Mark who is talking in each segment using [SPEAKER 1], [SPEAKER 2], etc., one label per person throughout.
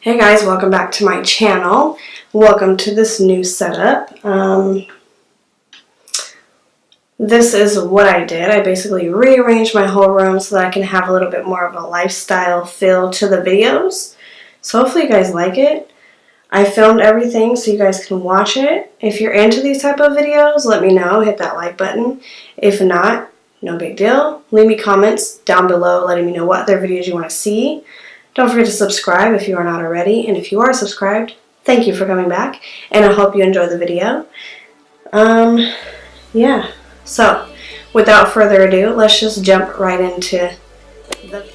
[SPEAKER 1] Hey guys, welcome back to my channel. Welcome to this new setup. This is what I did. I basically rearranged my whole room so that I can have a little bit more of a lifestyle feel to the videos. So hopefully you guys like it. I filmed everything so you guys can watch it. If you're into these type of videos, let me know. Hit that like button. If not, no big deal. Leave me comments down below letting me know what other videos you want to see. Don't forget to subscribe if you are not already, and if you are subscribed, thank you for coming back, and I hope you enjoy the video. Yeah, so without further ado, let's just jump right into the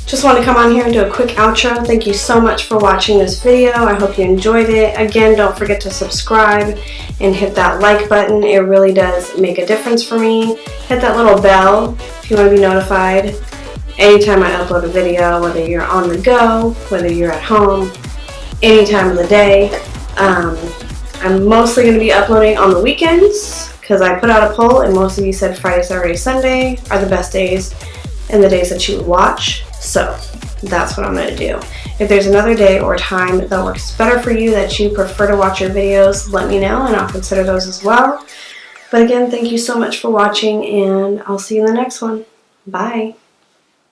[SPEAKER 1] Just want to come on here and do a quick outro. Thank you so much for watching this video. I hope you enjoyed it. Again, don't forget to subscribe and hit that like button. It really does make a difference for me. Hit that little bell if you want to be notified anytime I upload a video, whether you're on the go, whether you're at home, any time of the day. I'm mostly going to be uploading on the weekends because I put out a poll and most of you said Friday, Saturday, Sunday are the best days and the days that you would watch. So that's what I'm going to do. If there's another day or time that works better for you, that you prefer to watch your videos, let me know and I'll consider those as well. But again, thank you so much for watching and I'll see you in the next one. Bye.